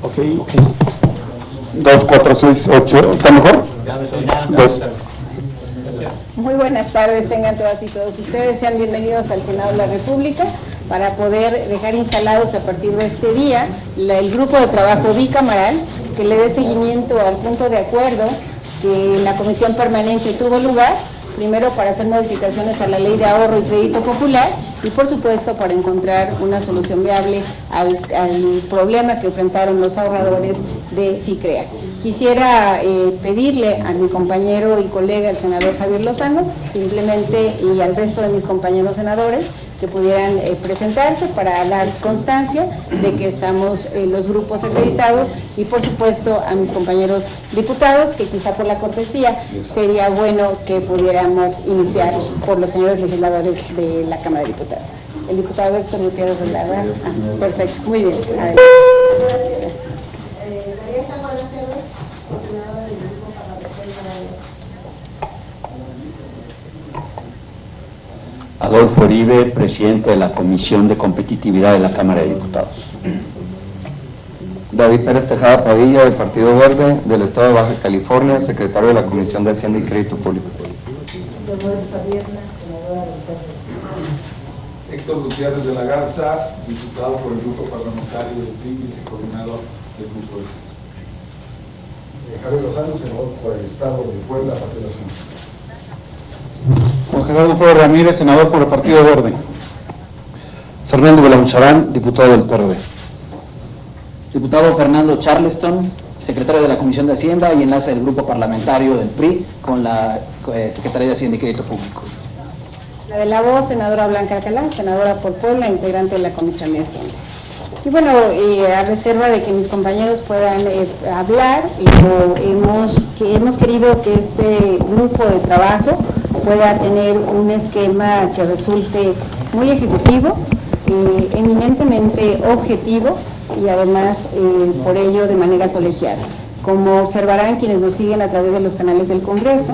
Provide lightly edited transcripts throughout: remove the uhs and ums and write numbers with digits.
Ok. 2, 4, 6, 8. ¿Está mejor? Dos. Muy buenas tardes, tengan todas y todos ustedes. Sean bienvenidos al Senado de la República para poder dejar instalados a partir de este día el grupo de trabajo bicameral que le dé seguimiento al punto de acuerdo que la Comisión Permanente tuvo lugar, primero para hacer modificaciones a la Ley de Ahorro y Crédito Popular y por supuesto para encontrar una solución viable al problema que enfrentaron los ahorradores de FICREA. Quisiera pedirle a mi compañero y colega, el senador Javier Lozano, simplemente, y al resto de mis compañeros senadores, que pudieran presentarse para dar constancia de que estamos los grupos acreditados y por supuesto a mis compañeros diputados, que quizá por la cortesía sería bueno que pudiéramos iniciar por los señores legisladores de la Cámara de Diputados. El diputado Héctor Gutiérrez de la Raza. Perfecto, muy bien. Adelante. Adolfo Uribe, presidente de la Comisión de Competitividad de la Cámara de Diputados. David Pérez Tejada Padilla, del Partido Verde, del Estado de Baja California, secretario de la Comisión de Hacienda y Crédito Público. Héctor Gutiérrez de la Garza, diputado por el Grupo Parlamentario del PRI, vicecoordinador del Grupo de Javier Lozano, senador por el Estado de Puebla, Partido Nacional. Juan Gerardo Flores Ramírez, senador por el Partido Verde. Fernando Belauzarán, diputado del PRD. Diputado Fernando Charleston, secretario de la Comisión de Hacienda y enlace del Grupo Parlamentario del PRI con la Secretaría de Hacienda y Crédito Público. La de la voz, senadora Blanca Alcalá, senadora por Puebla, integrante de la Comisión de Hacienda. Y bueno, a reserva de que mis compañeros puedan hablar, hemos querido que este grupo de trabajo pueda tener un esquema que resulte muy ejecutivo, eminentemente objetivo y además por ello de manera colegiada. Como observarán quienes nos siguen a través de los canales del Congreso,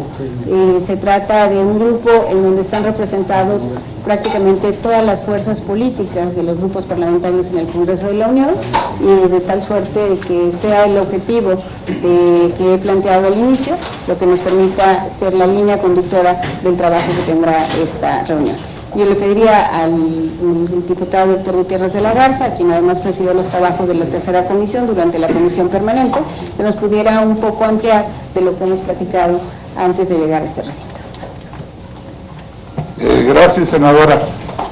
se trata de un grupo en donde están representados prácticamente todas las fuerzas políticas de los grupos parlamentarios en el Congreso de la Unión, y de tal suerte que sea el objetivo que he planteado al inicio, lo que nos permita ser la línea conductora del trabajo que tendrá esta reunión. Yo le pediría al diputado Héctor Gutiérrez de la Garza, a quien además presidió los trabajos de la tercera comisión durante la comisión permanente, que nos pudiera un poco ampliar de lo que hemos platicado antes de llegar a este recinto. Gracias, senadora.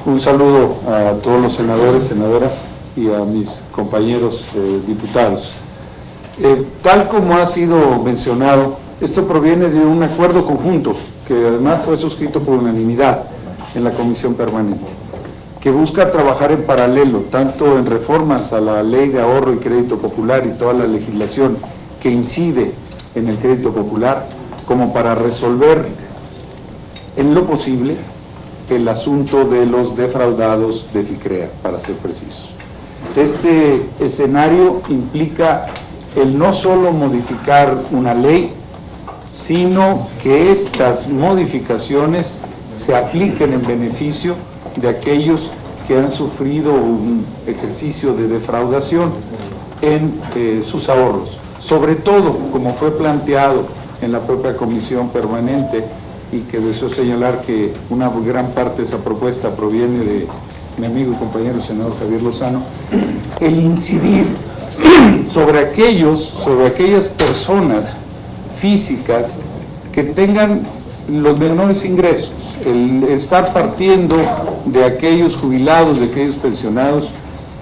Un saludo a todos los senadores, senadora, y a mis compañeros diputados. Tal como ha sido mencionado, esto proviene de un acuerdo conjunto, que además fue suscrito por unanimidad en la Comisión Permanente, que busca trabajar en paralelo, tanto en reformas a la Ley de Ahorro y Crédito Popular y toda la legislación que incide en el crédito popular, como para resolver en lo posible el asunto de los defraudados de FICREA, para ser precisos. Este escenario implica el no solo modificar una ley, sino que estas modificaciones se apliquen en beneficio de aquellos que han sufrido un ejercicio de defraudación en sus ahorros. Sobre todo, como fue planteado en la propia Comisión Permanente, y que deseo señalar que una gran parte de esa propuesta proviene de mi amigo y compañero senador Javier Lozano, el incidir sobre aquellas personas físicas que tengan los menores ingresos, el estar partiendo de aquellos jubilados, de aquellos pensionados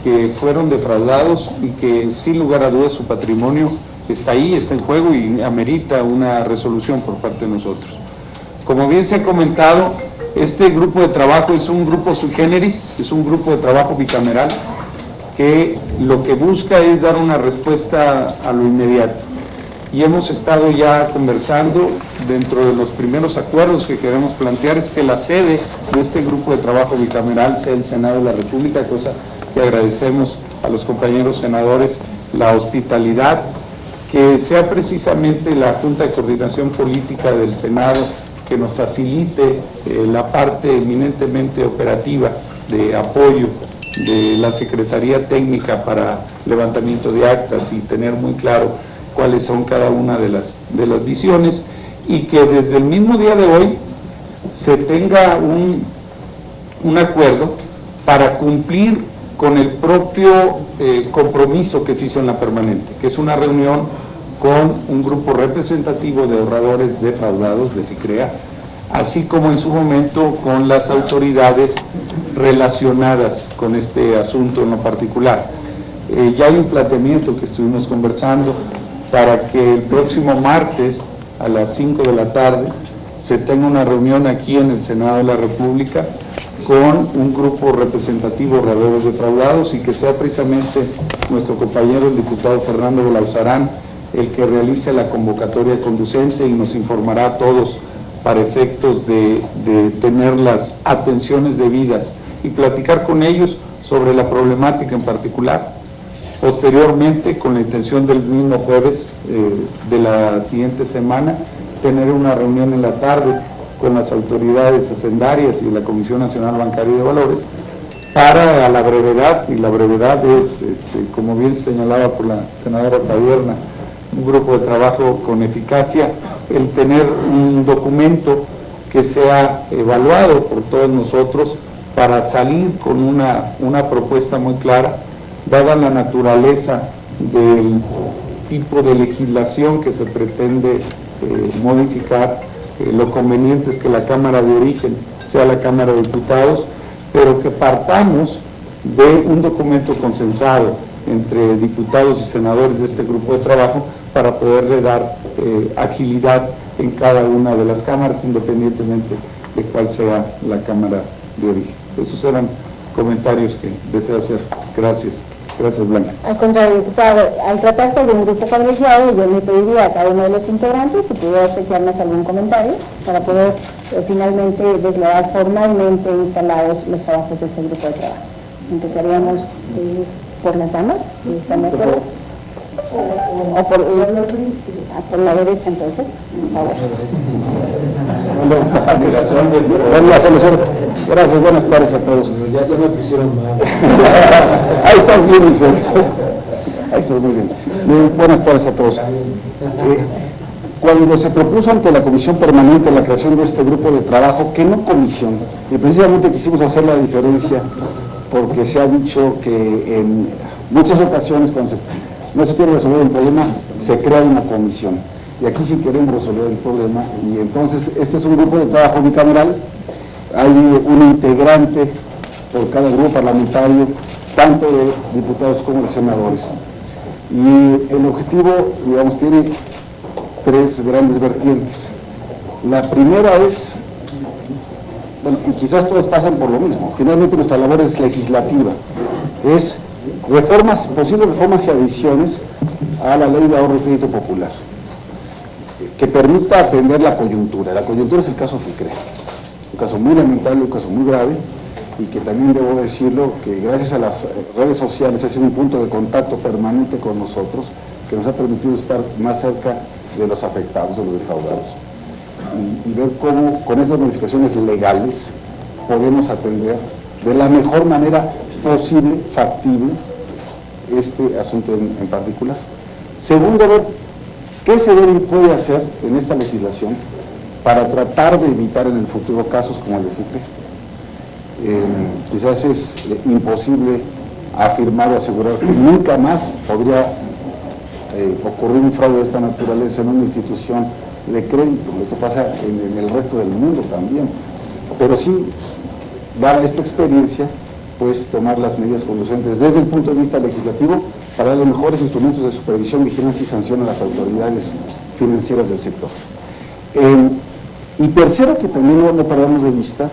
que fueron defraudados y que sin lugar a dudas su patrimonio está ahí, está en juego y amerita una resolución por parte de nosotros. Como bien se ha comentado, este grupo de trabajo es un grupo sui generis, es un grupo de trabajo bicameral que lo que busca es dar una respuesta a lo inmediato. Y hemos estado ya conversando, dentro de los primeros acuerdos que queremos plantear es que la sede de este grupo de trabajo bicameral sea el Senado de la República, cosa que agradecemos a los compañeros senadores la hospitalidad, que sea precisamente la Junta de Coordinación Política del Senado que nos facilite la parte eminentemente operativa de apoyo de la Secretaría Técnica para levantamiento de actas y tener muy claro cuáles son cada una de las visiones, y que desde el mismo día de hoy se tenga un acuerdo para cumplir con el propio compromiso que se hizo en la permanente, que es una reunión con un grupo representativo de ahorradores defraudados de FICREA, así como en su momento con las autoridades relacionadas con este asunto en lo particular. Ya hay un planteamiento que estuvimos conversando para que el próximo martes a las 5 de la tarde se tenga una reunión aquí en el Senado de la República con un grupo representativo de ahorradores defraudados, y que sea precisamente nuestro compañero el diputado Fernando Belauzarán el que realice la convocatoria conducente y nos informará a todos para efectos de tener las atenciones debidas y platicar con ellos sobre la problemática en particular. Posteriormente, con la intención del mismo jueves de la siguiente semana, tener una reunión en la tarde con las autoridades hacendarias y la Comisión Nacional Bancaria y de Valores para, a la brevedad, y la brevedad es, como bien señalaba por la senadora Padierna, un grupo de trabajo con eficacia, el tener un documento que sea evaluado por todos nosotros para salir con una propuesta muy clara, dada la naturaleza del tipo de legislación que se pretende modificar. Lo conveniente es que la Cámara de origen sea la Cámara de Diputados, pero que partamos de un documento consensado entre diputados y senadores de este grupo de trabajo para poderle dar agilidad en cada una de las cámaras, independientemente de cuál sea la Cámara de origen. Esos eran comentarios que deseo hacer. Gracias. Gracias, Blanca. Al contrario, diputado, al tratarse de un grupo colegiado, yo le pediría a cada uno de los integrantes si pudiera obsequiarnos algún comentario para poder finalmente declarar formalmente instalados los trabajos de este grupo de trabajo. Empezaríamos por las damas, si están de acuerdo. O por la derecha, entonces, por favor. Gracias, buenas tardes a todos. Ya me pusieron mal. Ahí estás bien, hijo. Ahí estás muy bien. Buenas tardes a todos. Cuando se propuso ante la Comisión Permanente la creación de este grupo de trabajo, que no comisión, y precisamente quisimos hacer la diferencia porque se ha dicho que en muchas ocasiones cuando no se quiere resolver un problema, se crea una comisión. Y aquí sí queremos resolver el problema, y entonces este es un grupo de trabajo bicameral. Hay un integrante por cada grupo parlamentario, tanto de diputados como de senadores. Y el objetivo, digamos, tiene tres grandes vertientes. La primera es, bueno, y quizás todas pasan por lo mismo, finalmente nuestra labor es legislativa, es reformas, posibles reformas y adiciones a la Ley de Ahorro y Crédito Popular, que permita atender la coyuntura. La coyuntura es el caso FICREA, un caso muy lamentable, un caso muy grave, y que también debo decirlo, que gracias a las redes sociales ha sido un punto de contacto permanente con nosotros, que nos ha permitido estar más cerca de los afectados, de los defraudados, y ver cómo con esas modificaciones legales podemos atender de la mejor manera posible, factible, este asunto en particular. Segundo, ver qué se puede hacer en esta legislación para tratar de evitar en el futuro casos como el de FICREA. Quizás es imposible afirmar o asegurar que nunca más podría ocurrir un fraude de esta naturaleza en una institución de crédito. Esto pasa en el resto del mundo también, pero sí, dada esta experiencia, pues tomar las medidas conducentes desde el punto de vista legislativo para darle mejores instrumentos de supervisión, vigilancia y sanción a las autoridades financieras del sector. Y tercero, que también no perdamos de vista,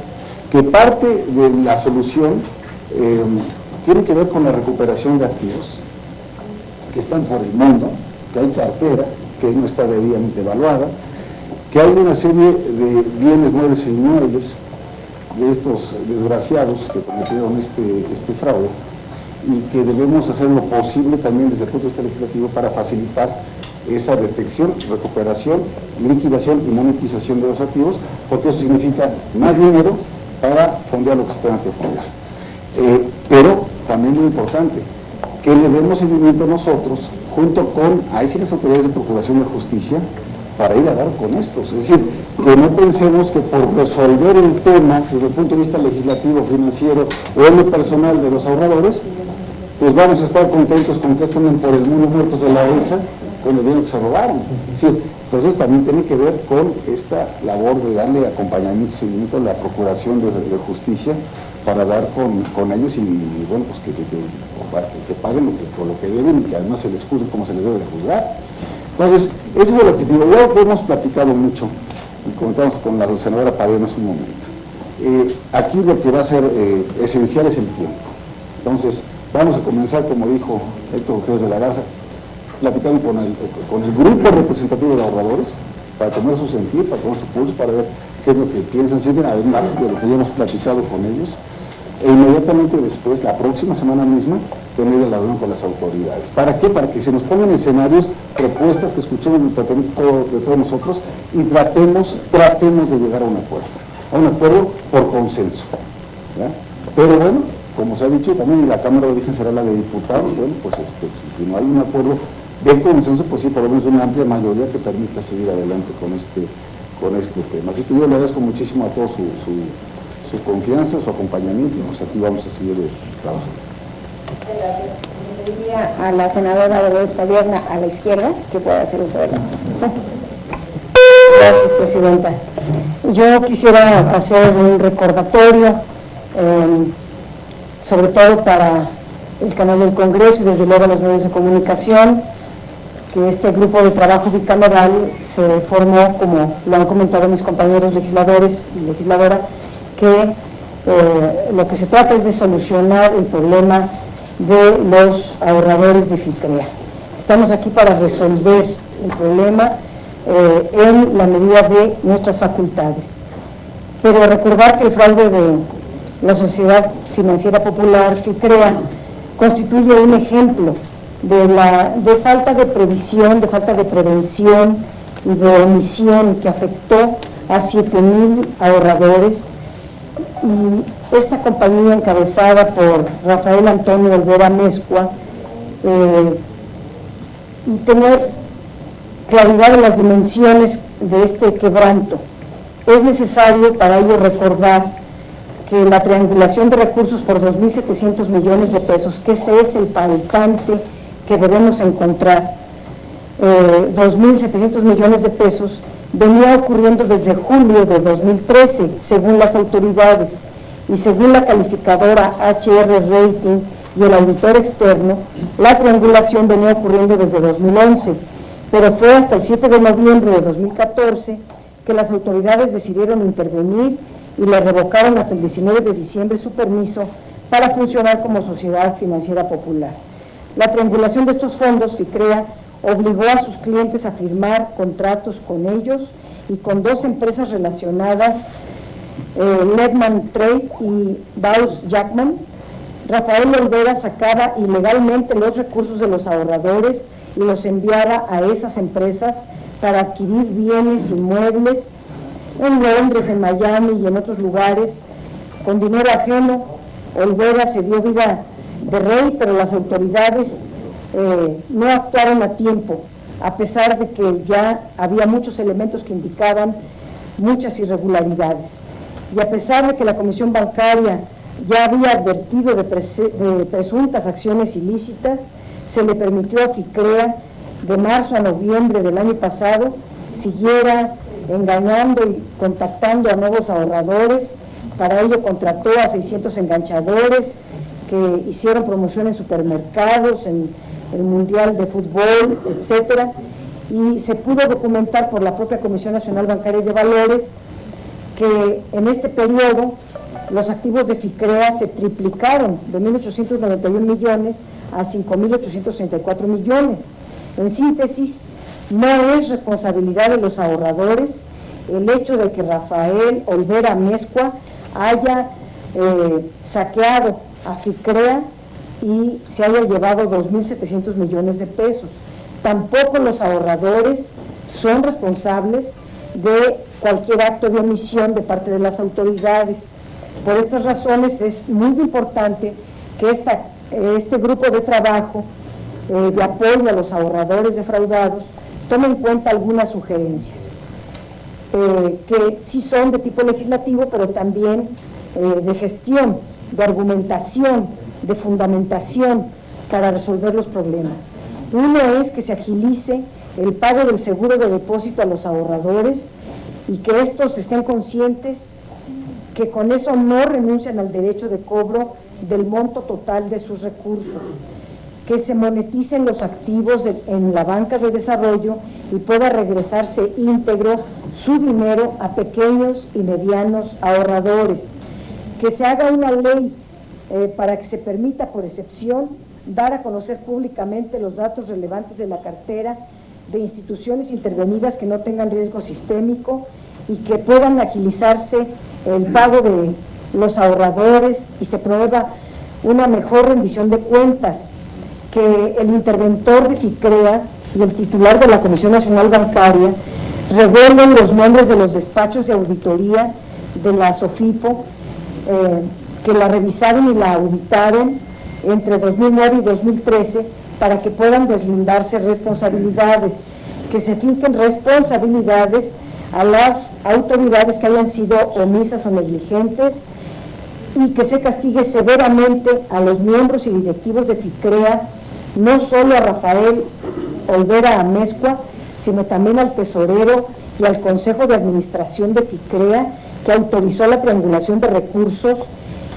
que parte de la solución tiene que ver con la recuperación de activos que están por el mundo, que hay cartera que no está debidamente evaluada, que hay una serie de bienes muebles e inmuebles de estos desgraciados que cometieron este fraude, y que debemos hacer lo posible también desde el punto de vista legislativo para facilitar esa detección, recuperación, liquidación y monetización de los activos, porque eso significa más dinero para fondear lo que se tenga que fondear. Pero también muy importante, que le demos seguimiento nosotros, junto con, ahí sí las autoridades de Procuración de Justicia, para ir a dar con estos. Es decir, que no pensemos que por resolver el tema desde el punto de vista legislativo, financiero o en lo personal de los ahorradores, pues vamos a estar contentos con que estén por el mundo muertos de la ESA con el dinero que se robaron. Es decir, entonces también tiene que ver con esta labor de darle acompañamiento y seguimiento a la Procuración de Justicia para dar con ellos y bueno, pues que paguen por lo que deben y que además se les juzgue como se les debe de juzgar. Entonces, ese es el objetivo. Ya lo que hemos platicado mucho y comentamos con la senadora Pavón hace un momento. Aquí lo que va a ser esencial es el tiempo. Entonces, vamos a comenzar, como dijo Héctor Gutiérrez de la Garza, platicando con el grupo representativo de ahorradores para tomar su sentir, para tomar su pulso, para ver qué es lo que piensan, sienten, además de lo que ya hemos platicado con ellos, e inmediatamente después, la próxima semana misma, tener la reunión con las autoridades. ¿Para qué? Para que se nos pongan escenarios, propuestas, que escuchemos el tratamiento de todos nosotros y tratemos de llegar a un acuerdo por consenso. ¿Ya? Pero bueno, como se ha dicho también, la Cámara de Origen será la de Diputados, bueno, pues si no hay un acuerdo de consenso, pues sí, por lo menos una amplia mayoría que permita seguir adelante con este tema. Así que yo le agradezco muchísimo a todos su confianza, su acompañamiento, y pues aquí vamos a seguir trabajando. Gracias. Le diría a la senadora Dolores Padierna, a la izquierda, que pueda hacer uso de la voz. Gracias, presidenta. Yo quisiera hacer un recordatorio, sobre todo para el canal del Congreso y desde luego los medios de comunicación, que este grupo de trabajo bicameral se formó, como lo han comentado mis compañeros legisladores y legisladoras, que lo que se trata es de solucionar el problema de los ahorradores de FICREA. Estamos aquí para resolver el problema en la medida de nuestras facultades. Pero recordar que el fraude de la Sociedad Financiera Popular, FICREA, constituye un ejemplo de falta de previsión, de falta de prevención y de omisión que afectó a 7,000 ahorradores. Y esta compañía, encabezada por Rafael Antonio Olvera Amezcua, y tener claridad de las dimensiones de este quebranto. Es necesario para ello recordar que la triangulación de recursos por 2.700 millones de pesos, que ese es el faltante que debemos encontrar, 2.700 millones de pesos, venía ocurriendo desde julio de 2013, según las autoridades, y según la calificadora HR Rating y el auditor externo, la triangulación venía ocurriendo desde 2011, pero fue hasta el 7 de noviembre de 2014 que las autoridades decidieron intervenir y le revocaron hasta el 19 de diciembre su permiso para funcionar como Sociedad Financiera Popular. La triangulación de estos fondos, FICREA, obligó a sus clientes a firmar contratos con ellos y con dos empresas relacionadas, Ledman Trade y Baus Jackman. Rafael Olvera sacaba ilegalmente los recursos de los ahorradores y los enviaba a esas empresas para adquirir bienes inmuebles en Londres, en Miami y en otros lugares. Con dinero ajeno, Olvera se dio vida de rey, pero las autoridades no actuaron a tiempo, a pesar de que ya había muchos elementos que indicaban muchas irregularidades. Y a pesar de que la Comisión Bancaria ya había advertido de presuntas acciones ilícitas, se le permitió a FICREA de marzo a noviembre del año pasado siguiera engañando y contactando a nuevos ahorradores. Para ello contrató a 600 enganchadores que hicieron promoción en supermercados, en el Mundial de Fútbol, etcétera, y se pudo documentar por la propia Comisión Nacional Bancaria y de Valores que en este periodo los activos de FICREA se triplicaron de 1.891 millones a 5.834 millones. En síntesis, no es responsabilidad de los ahorradores el hecho de que Rafael Olvera Amezcua haya saqueado a FICREA y se haya llevado 2.700 millones de pesos. Tampoco los ahorradores son responsables de cualquier acto de omisión de parte de las autoridades. Por estas razones es muy importante que esta este grupo de trabajo de apoyo a los ahorradores defraudados toma en cuenta algunas sugerencias que sí son de tipo legislativo, pero también de gestión, de argumentación, de fundamentación para resolver los problemas. Uno es que se agilice el pago del seguro de depósito a los ahorradores y que estos estén conscientes que con eso no renuncian al derecho de cobro del monto total de sus recursos, que se moneticen los activos en la banca de desarrollo y pueda regresarse íntegro su dinero a pequeños y medianos ahorradores, que se haga una ley para que se permita por excepción dar a conocer públicamente los datos relevantes de la cartera de instituciones intervenidas que no tengan riesgo sistémico y que puedan agilizarse el pago de los ahorradores y se promueva una mejor rendición de cuentas, que el interventor de FICREA y el titular de la Comisión Nacional Bancaria revelen los nombres de los despachos de auditoría de la SOFIPO que la revisaron y la auditaron entre 2009 y 2013 para que puedan deslindarse responsabilidades, que se fijen responsabilidades a las autoridades que hayan sido omisas o negligentes y que se castigue severamente a los miembros y directivos de FICREA, no solo a Rafael Olvera Amezcua, sino también al tesorero y al Consejo de Administración de FICREA, que autorizó la triangulación de recursos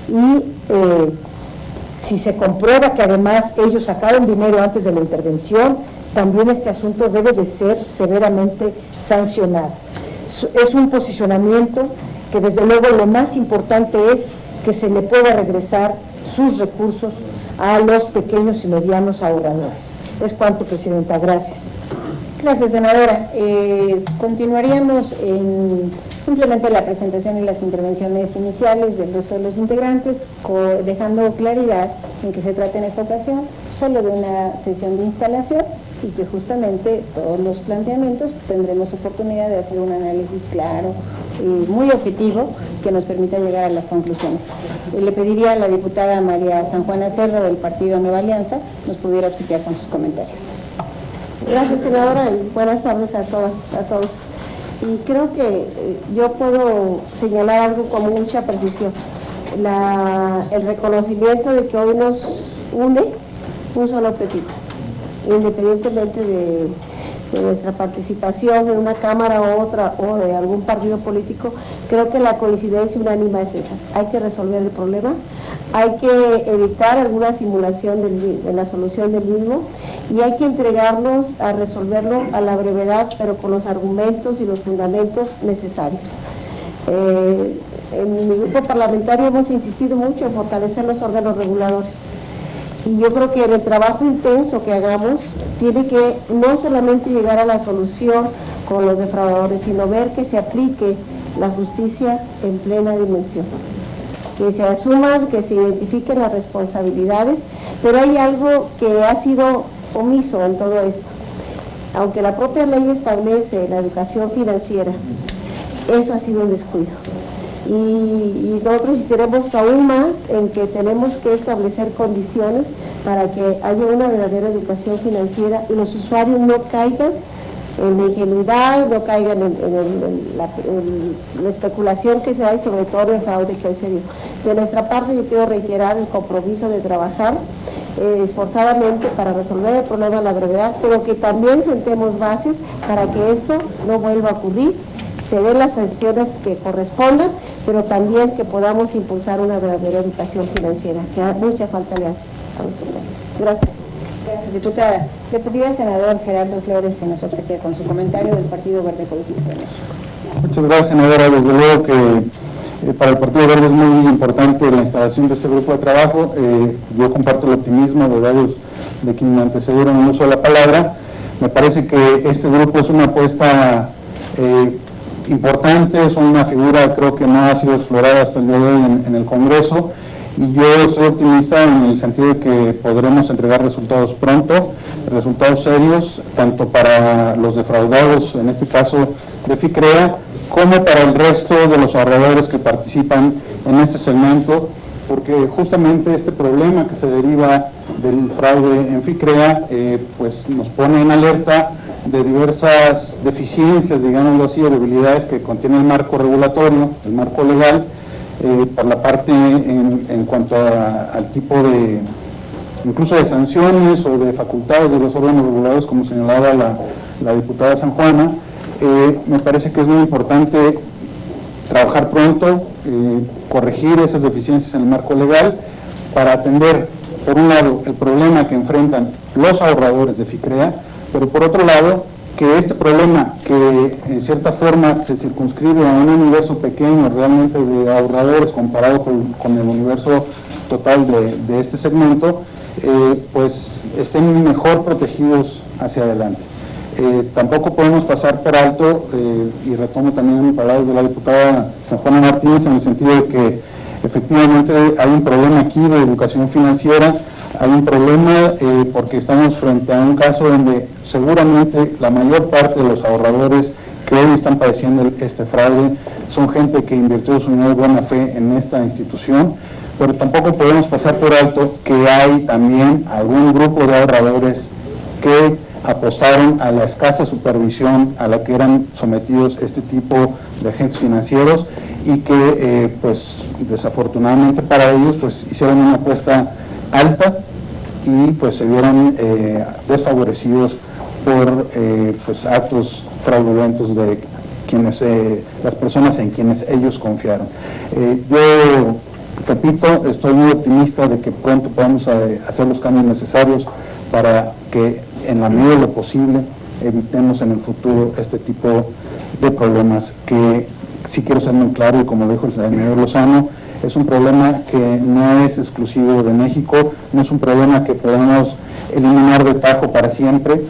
y si se comprueba que además ellos sacaron dinero antes de la intervención, también este asunto debe de ser severamente sancionado. Es un posicionamiento que desde luego lo más importante es que se le pueda regresar sus recursos a los pequeños y medianos ahorradores. Es cuanto, Presidenta. Gracias. Gracias, senadora. Continuaríamos en simplemente la presentación y las intervenciones iniciales del resto de los integrantes, dejando claridad en que se trata en esta ocasión solo de una sesión de instalación y que justamente todos los planteamientos tendremos oportunidad de hacer un análisis claro y muy objetivo que nos permita llegar a las conclusiones. Le pediría a la diputada María San Juana Cerda del Partido Nueva Alianza nos pudiera obsequiar con sus comentarios. Gracias, senadora, y buenas tardes a todas, a todos. Y creo que yo puedo señalar algo con mucha precisión. El reconocimiento de que hoy nos une un solo objetivo, independientemente de nuestra participación en una cámara u otra o de algún partido político. Creo que la coincidencia unánime es esa: hay que resolver el problema, hay que evitar alguna simulación de la solución del mismo y hay que entregarnos a resolverlo a la brevedad, pero con los argumentos y los fundamentos necesarios. En mi grupo parlamentario hemos insistido mucho en fortalecer los órganos reguladores. Y yo creo que en el trabajo intenso que hagamos tiene que no solamente llegar a la solución con los defraudadores, sino ver que se aplique la justicia en plena dimensión, que se asuman, que se identifiquen las responsabilidades, pero hay algo que ha sido omiso en todo esto. Aunque la propia ley establece la educación financiera, eso ha sido un descuido. Y nosotros insistiremos aún más en que tenemos que establecer condiciones para que haya una verdadera educación financiera y los usuarios no caigan en la ingenuidad, no caigan en la especulación que se da y sobre todo el fraude que hoy se dio. De nuestra parte yo quiero reiterar el compromiso de trabajar esforzadamente para resolver el problema a la brevedad, pero que también sentemos bases para que esto no vuelva a ocurrir, se den las sanciones que correspondan, pero también que podamos impulsar una verdadera educación financiera, que mucha falta le hace a nuestro país. Gracias. Gracias, diputada. Le pediría al senador Gerardo Flores si nos obsequia con su comentario del Partido Verde Ecologista de México. Muchas gracias, senadora. Desde luego que para el Partido Verde es muy importante la instalación de este grupo de trabajo. Yo comparto el optimismo de varios de quienes me antecedieron en el uso de la palabra. Me parece que este grupo es una apuesta importante, es una figura creo que no ha sido explorada hasta el día de hoy en el Congreso, y yo soy optimista en el sentido de que podremos entregar resultados pronto, resultados serios, tanto para los defraudados, en este caso de FICREA, como para el resto de los ahorradores que participan en este segmento, porque justamente este problema que se deriva del fraude en FICREA pues nos pone en alerta de diversas deficiencias, digámoslo así, o debilidades que contiene el marco regulatorio, el marco legal, por la parte en cuanto al tipo de, incluso de sanciones o de facultades de los órganos regulados, como señalaba la diputada San Juana. Me parece que es muy importante trabajar pronto, corregir esas deficiencias en el marco legal para atender, por un lado, el problema que enfrentan los ahorradores de FICREA, pero por otro lado, que este problema que en cierta forma se circunscribe a un universo pequeño realmente de ahorradores comparado con el universo total de este segmento, pues estén mejor protegidos hacia adelante. Tampoco podemos pasar por alto, y retomo también palabras de la diputada San Juana Martínez, en el sentido de que efectivamente hay un problema aquí de educación financiera, hay un problema porque estamos frente a un caso donde seguramente la mayor parte de los ahorradores que hoy están padeciendo este fraude son gente que invirtió su dinero de buena fe en esta institución, pero tampoco podemos pasar por alto que hay también algún grupo de ahorradores que apostaron a la escasa supervisión a la que eran sometidos este tipo de agentes financieros y que pues desafortunadamente para ellos pues hicieron una apuesta alta y pues se vieron desfavorecidos por pues actos fraudulentos de quienes las personas en quienes ellos confiaron. Yo repito, estoy muy optimista de que pronto podamos hacer los cambios necesarios para que en la medida de lo posible evitemos en el futuro este tipo de problemas que, sí quiero ser muy claro, y como lo dijo el senador Lozano, es un problema que no es exclusivo de México, no es un problema que podemos eliminar de tajo para siempre.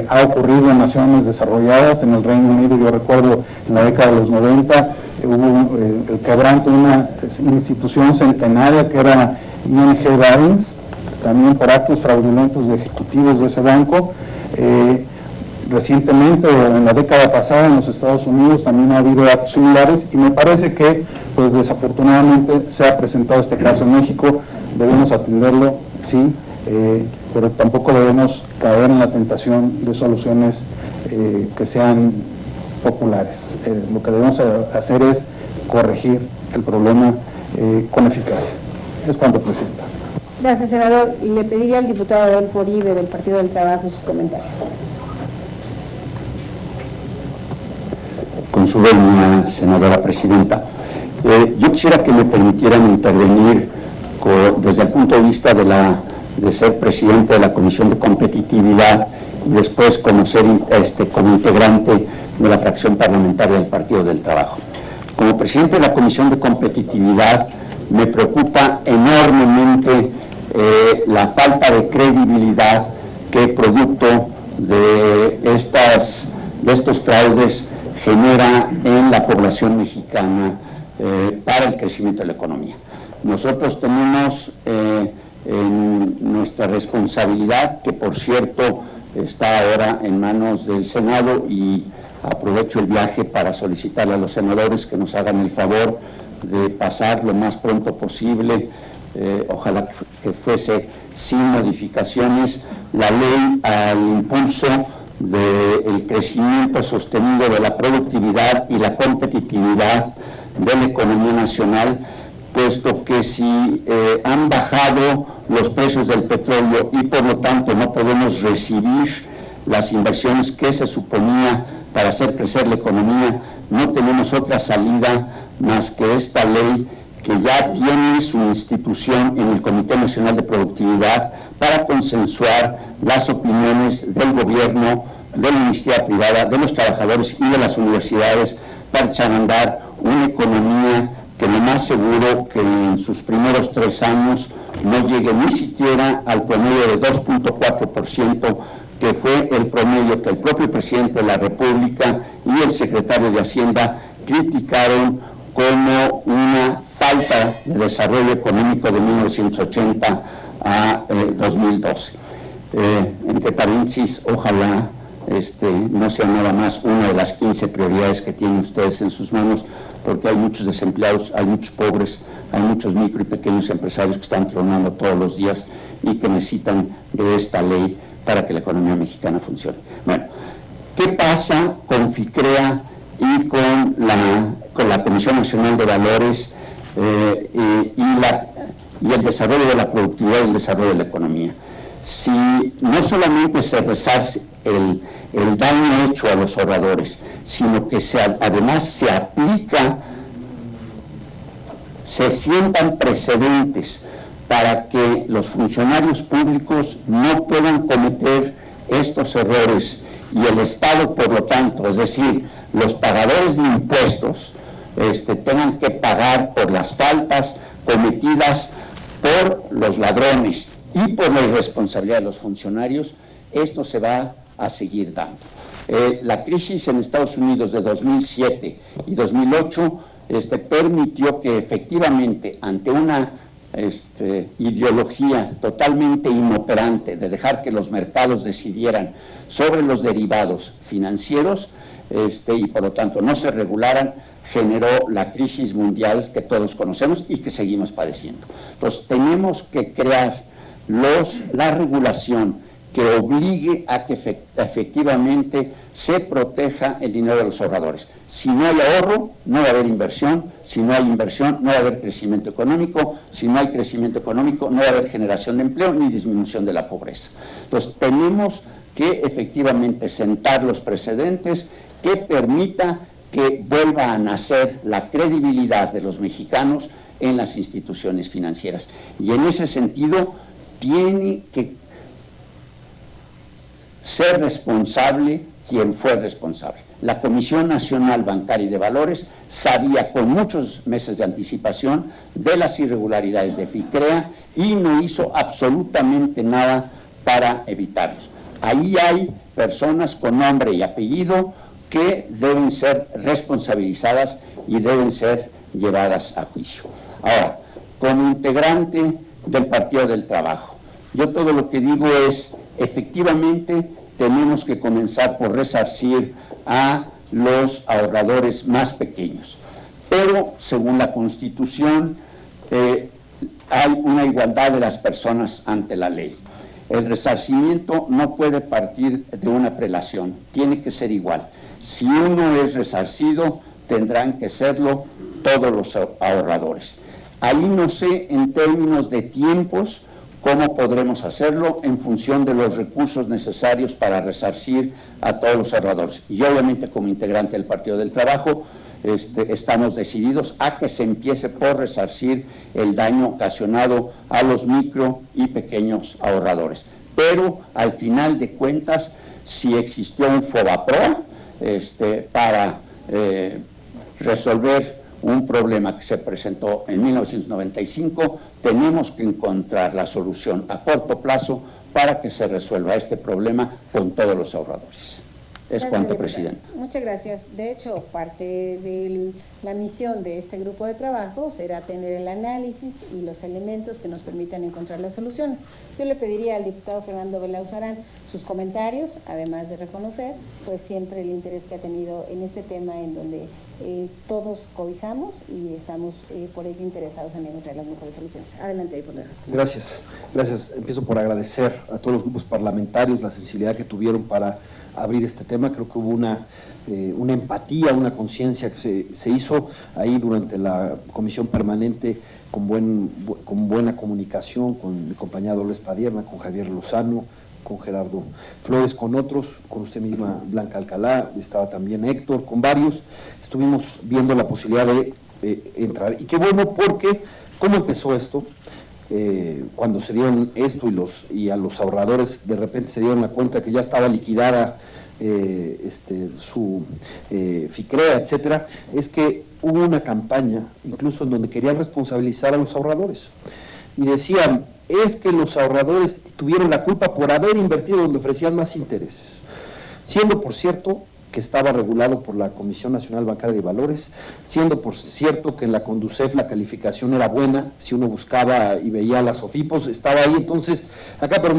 Ha ocurrido en naciones desarrolladas, en el Reino Unido, yo recuerdo en la década de los 90, hubo el quebranto de una institución centenaria que era ING Barings, también por actos fraudulentos de ejecutivos de ese banco. Recientemente, o en la década pasada, en los Estados Unidos también ha habido actos similares y me parece que, pues desafortunadamente, se ha presentado este caso en México. Debemos atenderlo, sí, pero tampoco debemos caer en la tentación de soluciones que sean populares. Lo que debemos hacer es corregir el problema con eficacia. Es cuanto, Presidenta. Gracias, senador. Y le pediría al diputado Adolfo Uribe del Partido del Trabajo sus comentarios. Con su venia, senadora presidenta. Yo quisiera que me permitieran intervenir desde el punto de vista de ser presidente de la Comisión de Competitividad y después como integrante de la fracción parlamentaria del Partido del Trabajo. Como presidente de la Comisión de Competitividad me preocupa enormemente la falta de credibilidad que producto de estos fraudes genera en la población mexicana para el crecimiento de la economía. Nosotros tenemos en nuestra responsabilidad, que por cierto está ahora en manos del Senado, y aprovecho el viaje para solicitarle a los senadores que nos hagan el favor de pasar lo más pronto posible, ojalá que fuese sin modificaciones, la ley al impulso del crecimiento sostenido de la productividad y la competitividad de la economía nacional, puesto que si han bajado los precios del petróleo y por lo tanto no podemos recibir las inversiones que se suponía para hacer crecer la economía, no tenemos otra salida más que esta ley, que ya tiene su institución en el Comité Nacional de Productividad para consensuar las opiniones del gobierno, de la iniciativa privada, de los trabajadores y de las universidades para echar a andar una economía que lo más seguro que en sus primeros 3 años no llegue ni siquiera al promedio de 2.4%, que fue el promedio que el propio presidente de la República y el secretario de Hacienda criticaron como una falta de desarrollo económico de 1980 a 2012. Entre paréntesis, ojalá no sea nada más una de las 15 prioridades que tienen ustedes en sus manos, porque hay muchos desempleados, hay muchos pobres, hay muchos micro y pequeños empresarios que están tronando todos los días y que necesitan de esta ley para que la economía mexicana funcione. Bueno, ¿qué pasa con FICREA y con la Comisión Nacional de Valores y el desarrollo de la productividad y el desarrollo de la economía? Si no solamente se resarce el daño hecho a los ahorradores, sino que además se aplica, se sientan precedentes para que los funcionarios públicos no puedan cometer estos errores y el Estado, por lo tanto, es decir, los pagadores de impuestos, tengan que pagar por las faltas cometidas por los ladrones y por la irresponsabilidad de los funcionarios, esto se va a seguir dando. La crisis en Estados Unidos de 2007 y 2008 permitió que efectivamente ante una ideología totalmente inoperante de dejar que los mercados decidieran sobre los derivados financieros y por lo tanto no se regularan, generó la crisis mundial que todos conocemos y que seguimos padeciendo. Entonces tenemos que crear la regulación que obligue a que efectivamente se proteja el dinero de los ahorradores. Si no hay ahorro, no va a haber inversión. Si no hay inversión, no va a haber crecimiento económico. Si no hay crecimiento económico, no va a haber generación de empleo ni disminución de la pobreza. Entonces, tenemos que efectivamente sentar los precedentes que permita que vuelva a nacer la credibilidad de los mexicanos en las instituciones financieras. Y en ese sentido, tiene que ser responsable quien fue responsable. La Comisión Nacional Bancaria y de Valores sabía con muchos meses de anticipación de las irregularidades de FICREA y no hizo absolutamente nada para evitarlos. Ahí hay personas con nombre y apellido que deben ser responsabilizadas y deben ser llevadas a juicio. Ahora, como integrante del Partido del Trabajo, yo todo lo que digo es, efectivamente, tenemos que comenzar por resarcir a los ahorradores más pequeños. Pero, según la Constitución, hay una igualdad de las personas ante la ley. El resarcimiento no puede partir de una prelación, tiene que ser igual. Si uno es resarcido, tendrán que serlo todos los ahorradores. Ahí no sé, en términos de tiempos, cómo podremos hacerlo en función de los recursos necesarios para resarcir a todos los ahorradores. Y obviamente, como integrante del Partido del Trabajo, estamos decididos a que se empiece por resarcir el daño ocasionado a los micro y pequeños ahorradores. Pero, al final de cuentas, si existió un FOBAPROA para resolver un problema que se presentó en 1995, tenemos que encontrar la solución a corto plazo para que se resuelva este problema con todos los ahorradores. Es cuanto, Presidenta. Muchas gracias. De hecho, parte de la misión de este grupo de trabajo será tener el análisis y los elementos que nos permitan encontrar las soluciones. Yo le pediría al diputado Fernando Belauzarán sus comentarios, además de reconocer pues siempre el interés que ha tenido en este tema en donde todos cobijamos y estamos por ello interesados en encontrar las mejores soluciones. Adelante, diputado. Gracias. Empiezo por agradecer a todos los grupos parlamentarios la sensibilidad que tuvieron para abrir este tema. Creo que hubo una empatía, una conciencia que se hizo ahí durante la comisión permanente con buena comunicación con mi compañera Dolores Padierna, con Javier Lozano, con Gerardo Flores, con otros, con usted misma Blanca Alcalá, estaba también Héctor, con varios. Estuvimos viendo la posibilidad de entrar. Y qué bueno, porque ¿cómo empezó esto? Cuando se dieron esto y a los ahorradores de repente se dieron la cuenta que ya estaba liquidada su FICREA, etcétera, es que hubo una campaña incluso en donde querían responsabilizar a los ahorradores y decían, es que los ahorradores tuvieron la culpa por haber invertido donde ofrecían más intereses, siendo por cierto que estaba regulado por la Comisión Nacional Bancaria de Valores, siendo por cierto que en la Conducef la calificación era buena, si uno buscaba y veía las OFIPOS, estaba ahí. Entonces, acá, pero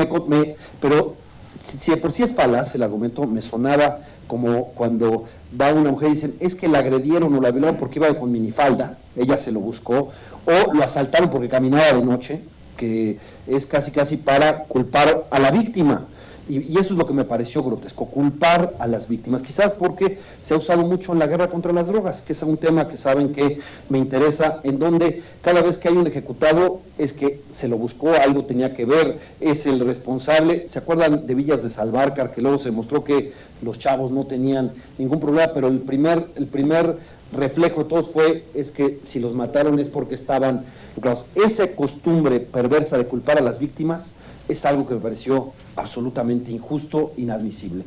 si de por sí es falaz el argumento, me sonaba como cuando va una mujer y dicen, es que la agredieron o la violaron porque iba con minifalda, ella se lo buscó, o lo asaltaron porque caminaba de noche, que es casi para culpar a la víctima. Y eso es lo que me pareció grotesco, culpar a las víctimas, quizás porque se ha usado mucho en la guerra contra las drogas, que es un tema que saben que me interesa, en donde cada vez que hay un ejecutado es que se lo buscó, algo tenía que ver, es el responsable. ¿Se acuerdan de Villas de Salvarcar, que luego se demostró que los chavos no tenían ningún problema, pero el primer reflejo de todos es que si los mataron es porque estaban involucrados? Esa costumbre perversa de culpar a las víctimas es algo que me pareció absolutamente injusto, inadmisible.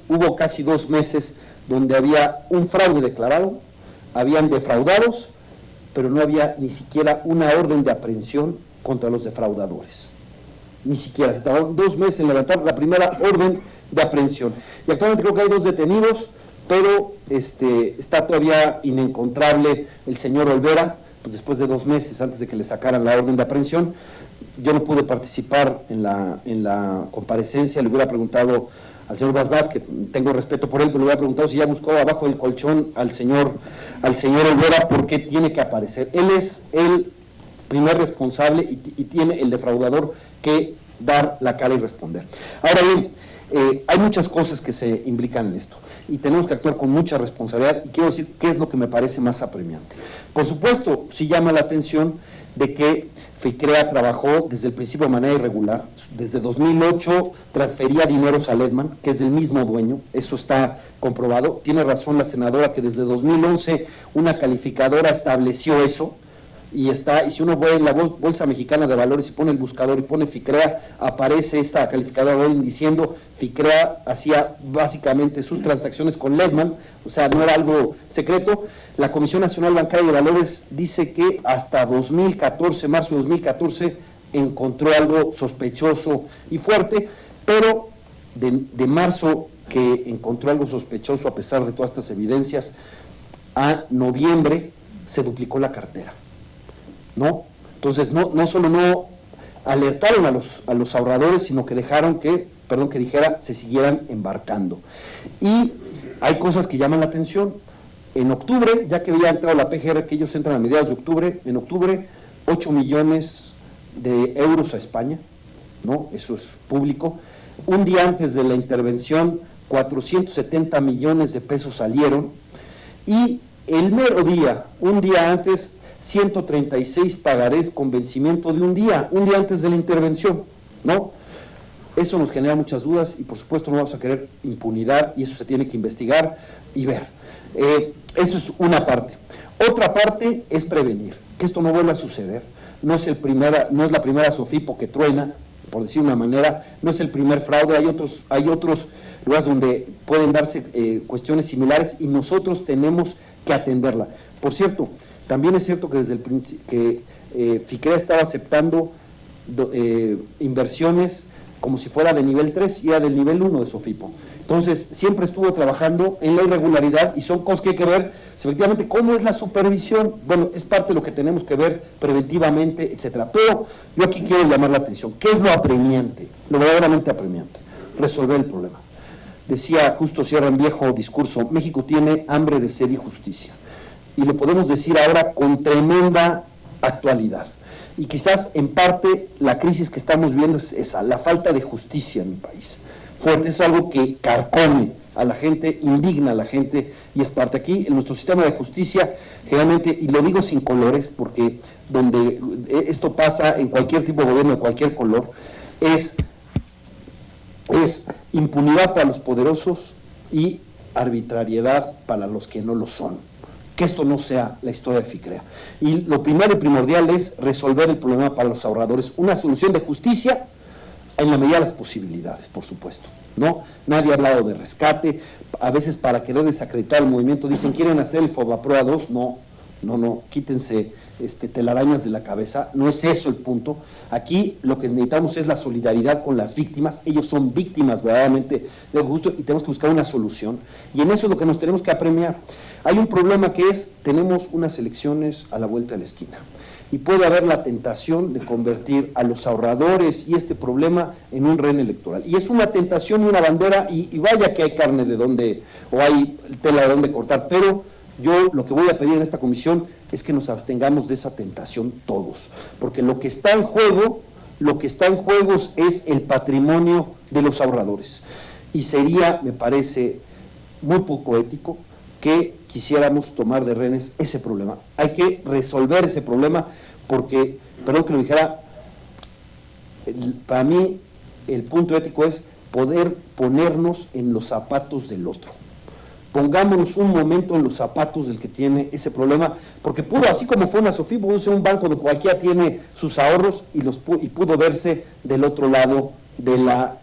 Hubo casi 2 meses donde había un fraude declarado, habían defraudados, pero no había ni siquiera una orden de aprehensión contra los defraudadores. Ni siquiera, se tardaron 2 meses en levantar la primera orden de aprehensión. Y actualmente creo que hay 2 detenidos, pero está todavía inencontrable el señor Olvera, pues después de 2 meses antes de que le sacaran la orden de aprehensión. Yo no pude participar en la comparecencia, le hubiera preguntado al señor Vaz, que tengo respeto por él, pero le hubiera preguntado si ya buscó abajo del colchón al señor Olvera, por qué tiene que aparecer. Él es el primer responsable y tiene el defraudador que dar la cara y responder. Ahora bien, hay muchas cosas que se implican en esto y tenemos que actuar con mucha responsabilidad, y quiero decir qué es lo que me parece más apremiante. Por supuesto, sí llama la atención de que FICREA trabajó desde el principio de manera irregular. Desde 2008 transfería dineros a Ledman, que es del mismo dueño, eso está comprobado. Tiene razón la senadora que desde 2011 una calificadora estableció eso, y si uno ve en la Bolsa Mexicana de Valores y pone el buscador y pone FICREA, aparece esta calificadora diciendo FICREA hacía básicamente sus transacciones con Ledman, o sea, no era algo secreto. La Comisión Nacional Bancaria de Valores dice que hasta 2014, marzo de 2014, encontró algo sospechoso y fuerte, pero de marzo que encontró algo sospechoso, a pesar de todas estas evidencias, a noviembre se duplicó la cartera, ¿no? Entonces, no solo no alertaron a los ahorradores, sino que dejaron que se siguieran embarcando. Y hay cosas que llaman la atención. En octubre, ya que había entrado la PGR, que ellos entran a mediados de octubre, en octubre 8 millones de euros a España, ¿no? Eso es público. Un día antes de la intervención, 470 millones de pesos salieron, y el mero día, un día antes, 136 pagarés con vencimiento de un día antes de la intervención, ¿no? Eso nos genera muchas dudas y por supuesto no vamos a querer impunidad, y eso se tiene que investigar y ver. Eso es una parte. Otra parte es prevenir, que esto no vuelva a suceder. No es la primera SOFIPO que truena, por decir una manera, no es el primer fraude, hay otros lugares donde pueden darse cuestiones similares y nosotros tenemos que atenderla. Por cierto, también es cierto que desde el principio FICREA estaba aceptando inversiones como si fuera de nivel 3 y era del nivel 1 de SOFIPO. Entonces, siempre estuvo trabajando en la irregularidad y son cosas que hay que ver, efectivamente, cómo es la supervisión. Bueno, es parte de lo que tenemos que ver preventivamente, etcétera. Pero yo aquí quiero llamar la atención. ¿Qué es lo apremiante? Lo verdaderamente apremiante. Resolver el problema. Decía Justo Sierra en viejo discurso, México tiene hambre de sed y justicia. Y lo podemos decir ahora con tremenda actualidad. Y quizás en parte la crisis que estamos viendo es esa, la falta de justicia en mi país. Fuerte, es algo que carcome a la gente, indigna a la gente, y es parte aquí en nuestro sistema de justicia, generalmente, y lo digo sin colores, porque donde esto pasa en cualquier tipo de gobierno, de cualquier color, es impunidad para los poderosos y arbitrariedad para los que no lo son. Que esto no sea la historia de FICREA. Y lo primero y primordial es resolver el problema para los ahorradores, una solución de justicia en la medida de las posibilidades, por supuesto, ¿no? Nadie ha hablado de rescate. A veces para querer desacreditar el movimiento dicen, ¿quieren hacer el FOBAPROA 2? No, quítense telarañas de la cabeza, no es eso el punto. Aquí lo que necesitamos es la solidaridad con las víctimas, ellos son víctimas verdaderamente de lo justo y tenemos que buscar una solución, y en eso es lo que nos tenemos que apremiar. Hay un problema que tenemos unas elecciones a la vuelta de la esquina. y puede haber la tentación de convertir a los ahorradores y este problema en un rehén electoral. Y es una tentación y una bandera, y vaya que hay carne de donde, o hay tela de donde cortar, pero yo lo que voy a pedir en esta comisión es que nos abstengamos de esa tentación todos, porque lo que está en juego es el patrimonio de los ahorradores. Y sería, me parece, muy poco ético que quisiéramos tomar de rehenes ese problema. Hay que resolver ese problema porque, perdón que lo dijera, para mí el punto ético es poder ponernos en los zapatos del otro. Pongámonos un momento en los zapatos del que tiene ese problema, porque pudo, así como fue una SOFIP, pudo ser un banco donde cualquiera tiene sus ahorros y pudo verse del otro lado de la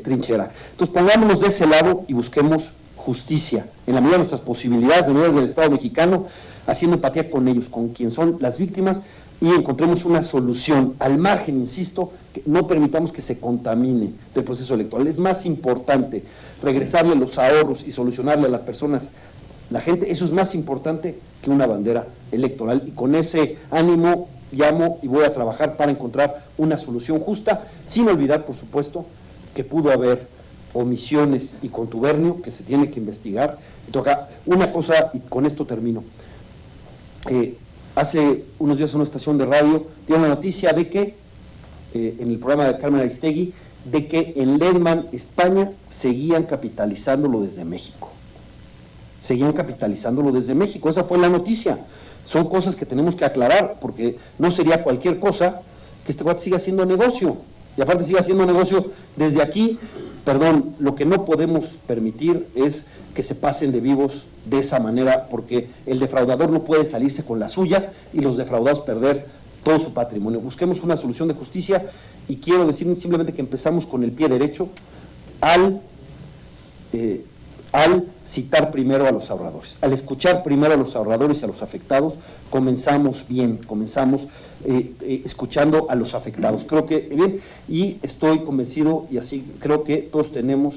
trinchera. Entonces pongámonos de ese lado y busquemos justicia en la medida de nuestras posibilidades, en la medida del Estado mexicano, haciendo empatía con ellos, con quien son las víctimas, y encontremos una solución al margen, insisto, que no permitamos que se contamine del proceso electoral. Es más importante regresarle los ahorros y solucionarle a las personas, la gente, eso es más importante que una bandera electoral, y con ese ánimo llamo y voy a trabajar para encontrar una solución justa, sin olvidar, por supuesto, que pudo haber omisiones y contubernio que se tiene que investigar. Y toca una cosa, y con esto termino. Hace unos días en una estación de radio dio la noticia de que, en el programa de Carmen Aristegui, de que en Lehman, España, seguían capitalizándolo desde México. Seguían capitalizándolo desde México, esa fue la noticia. Son cosas que tenemos que aclarar, porque no sería cualquier cosa que este cuate siga haciendo negocio. Y aparte siga haciendo negocio desde aquí. Perdón, lo que no podemos permitir es que se pasen de vivos de esa manera, porque el defraudador no puede salirse con la suya y los defraudados perder todo su patrimonio. Busquemos una solución de justicia, y quiero decir simplemente que empezamos con el pie derecho al citar primero a los ahorradores, al escuchar primero a los ahorradores y a los afectados. Comenzamos bien, comenzamos escuchando a los afectados, creo que bien, y estoy convencido, y así creo que todos tenemos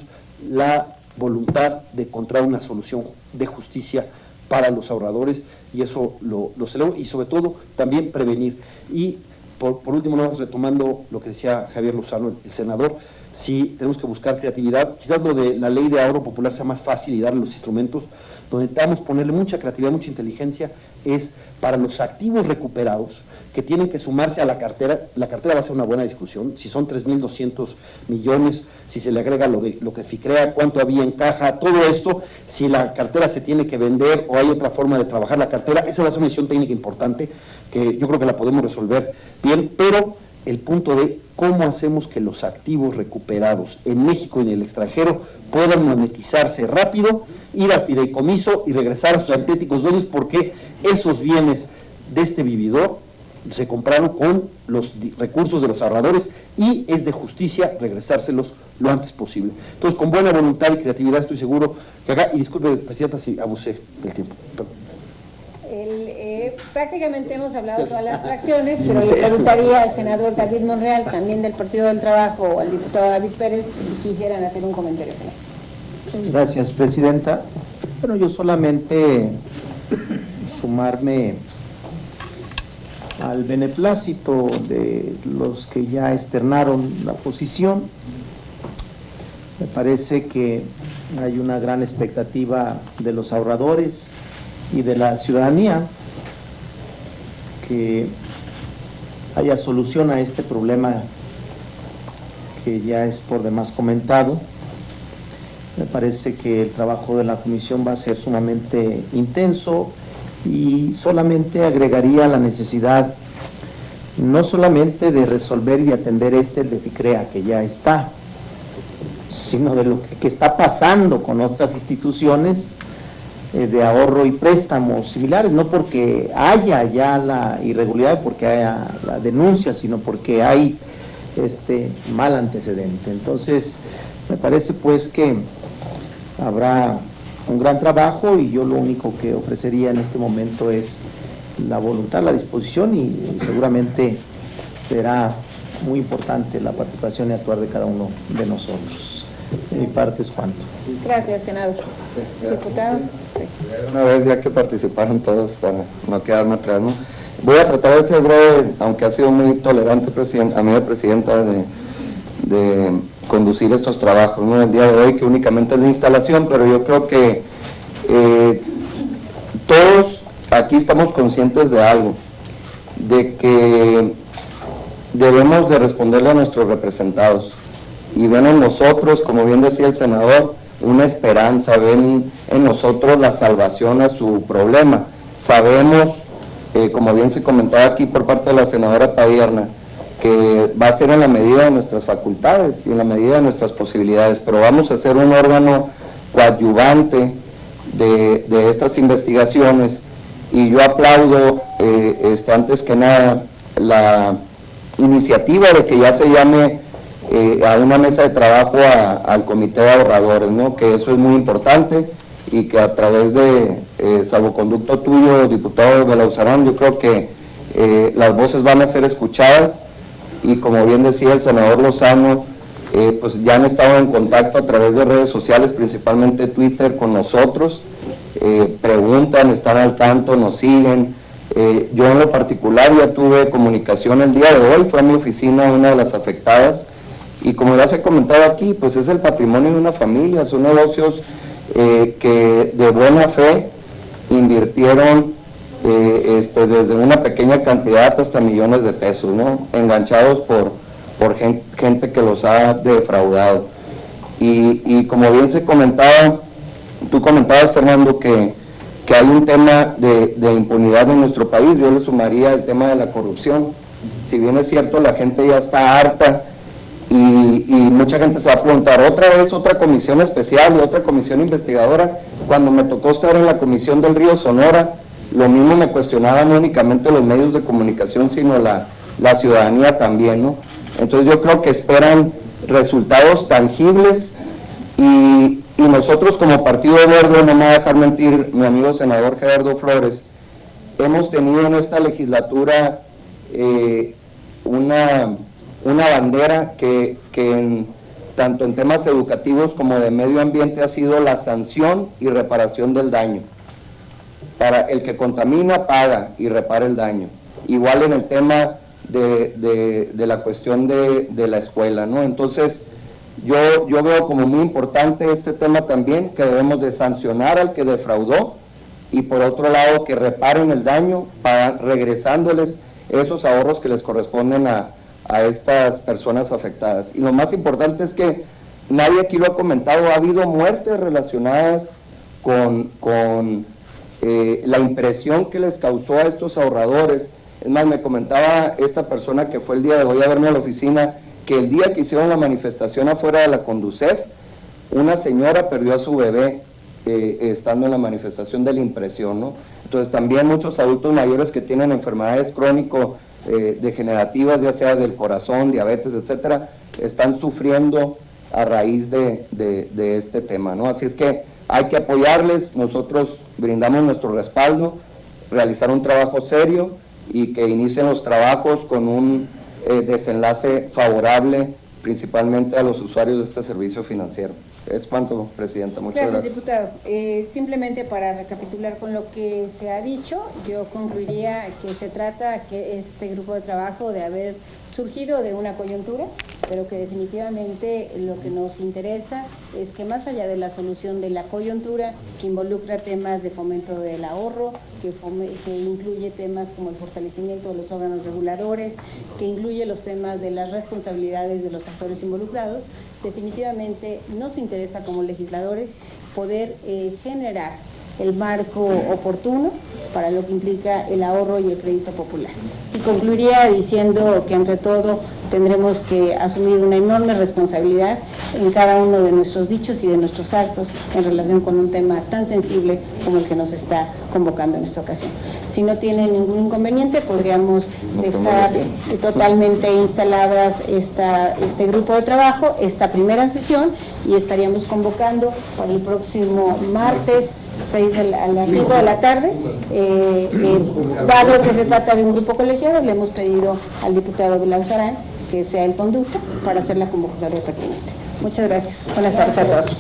la voluntad de encontrar una solución de justicia para los ahorradores, y eso lo celebro, y sobre todo también prevenir. Y por último, no, retomando lo que decía Javier Lozano, el senador, sí tenemos que buscar creatividad. Quizás lo de la ley de ahorro popular sea más fácil y darle los instrumentos. Donde necesitamos ponerle mucha creatividad, mucha inteligencia, es para los activos recuperados, que tienen que sumarse a la cartera. La cartera va a ser una buena discusión, si son 3.200 millones, si se le agrega lo que FICREA, cuánto había en caja, todo esto, si la cartera se tiene que vender o hay otra forma de trabajar la cartera, esa va a ser una decisión técnica importante, que yo creo que la podemos resolver bien, pero el punto de cómo hacemos que los activos recuperados en México y en el extranjero puedan monetizarse rápido, ir al fideicomiso y regresar a sus auténticos dueños, porque esos bienes de este vividor se compraron con los recursos de los ahorradores y es de justicia regresárselos lo antes posible. Entonces, con buena voluntad y creatividad, estoy seguro que acá, y disculpe, Presidenta, si abusé del tiempo. Prácticamente hemos hablado todas las fracciones, pero le preguntaría al senador David Monreal, también del Partido del Trabajo, o al diputado David Pérez, si quisieran hacer un comentario final. Gracias, Presidenta. Bueno, yo solamente sumarme al beneplácito de los que ya externaron la posición. Me parece que hay una gran expectativa de los ahorradores y de la ciudadanía que haya solución a este problema que ya es por demás comentado. Me parece que el trabajo de la comisión va a ser sumamente intenso, y solamente agregaría la necesidad no solamente de resolver y atender el de FICREA, que ya está, sino de lo que está pasando con otras instituciones de ahorro y préstamos similares, no porque haya ya la irregularidad, porque haya la denuncia, sino porque hay mal antecedente. Entonces, me parece pues que habrá un gran trabajo, y yo lo único que ofrecería en este momento es la voluntad, la disposición, y seguramente será muy importante la participación y actuar de cada uno de nosotros. De mi parte es cuanto. Gracias, senador. Diputado. Sí. Una vez ya que participaron todos para no quedarme atrás, ¿no? Voy a tratar de ser breve, aunque ha sido muy tolerante amiga presidenta de conducir estos trabajos, ¿no? El día de hoy que únicamente es de instalación, pero yo creo que todos aquí estamos conscientes de algo, de que debemos de responderle a nuestros representados y ven en nosotros, como bien decía el senador, una esperanza, ven en nosotros la salvación a su problema. Sabemos, como bien se comentaba aquí por parte de la senadora Padierna, que va a ser en la medida de nuestras facultades y en la medida de nuestras posibilidades, pero vamos a ser un órgano coadyuvante de estas investigaciones, y yo aplaudo antes que nada la iniciativa de que ya se llame a una mesa de trabajo al comité de ahorradores, ¿no? Que eso es muy importante, y que a través de salvoconducto tuyo, diputado Belauzarán, yo creo que las voces van a ser escuchadas, y como bien decía el senador Lozano, pues ya han estado en contacto a través de redes sociales, principalmente Twitter, con nosotros, preguntan, están al tanto, nos siguen. Yo en lo particular ya tuve comunicación el día de hoy, fue a mi oficina una de las afectadas, y como ya se ha comentado aquí, pues es el patrimonio de una familia, son negocios que de buena fe invirtieron desde una pequeña cantidad hasta millones de pesos, ¿no? Enganchados por gente que los ha defraudado. Y como bien se comentaba, tú comentabas, Fernando, que hay un tema de impunidad en nuestro país. Yo le sumaría el tema de la corrupción. Si bien es cierto, la gente ya está harta, y mucha gente se va a preguntar, otra vez otra comisión especial y otra comisión investigadora. Cuando me tocó estar en la comisión del Río Sonora, lo mismo me cuestionaban no únicamente los medios de comunicación, sino la ciudadanía también, ¿no? Entonces yo creo que esperan resultados tangibles, y nosotros como Partido Verde, no me va a dejar mentir mi amigo senador Gerardo Flores, hemos tenido en esta legislatura una bandera que tanto en temas educativos como de medio ambiente ha sido la sanción y reparación del daño. Para el que contamina, paga y repara el daño. Igual en el tema de la cuestión de la escuela, ¿no? Entonces, yo veo como muy importante este tema también, que debemos de sancionar al que defraudó, y por otro lado que reparen el daño, regresándoles esos ahorros que les corresponden a estas personas afectadas. Y lo más importante es que nadie aquí lo ha comentado, ha habido muertes relacionadas con la impresión que les causó a estos ahorradores. Es más, me comentaba esta persona que fue el día de hoy a verme a la oficina, que el día que hicieron la manifestación afuera de la Conducef, una señora perdió a su bebé estando en la manifestación de la impresión, ¿no? Entonces también muchos adultos mayores que tienen enfermedades crónico-degenerativas, ya sea del corazón, diabetes, etcétera, están sufriendo a raíz de este tema, ¿no? Así es que hay que apoyarles, nosotros brindamos nuestro respaldo, realizar un trabajo serio y que inicien los trabajos con un desenlace favorable, principalmente a los usuarios de este servicio financiero. Es cuanto, Presidenta. Muchas gracias. Diputado. Simplemente para recapitular con lo que se ha dicho, yo concluiría que se trata que este grupo de trabajo de haber surgido de una coyuntura, pero que definitivamente lo que nos interesa es que más allá de la solución de la coyuntura, que involucra temas de fomento del ahorro, que incluye temas como el fortalecimiento de los órganos reguladores, que incluye los temas de las responsabilidades de los actores involucrados, definitivamente nos interesa como legisladores poder generar el marco oportuno para lo que implica el ahorro y el crédito popular. Y concluiría diciendo que entre todo tendremos que asumir una enorme responsabilidad en cada uno de nuestros dichos y de nuestros actos en relación con un tema tan sensible como el que nos está convocando en esta ocasión. Si no tienen ningún inconveniente, podríamos dejar totalmente instaladas este grupo de trabajo, esta primera sesión, y estaríamos convocando para el próximo martes a las 5 de la tarde. Dado que se trata de un grupo colegiado, le hemos pedido al diputado Belauzarán que sea el conducto para hacer la convocatoria pertinente. Muchas gracias. Buenas tardes a todos.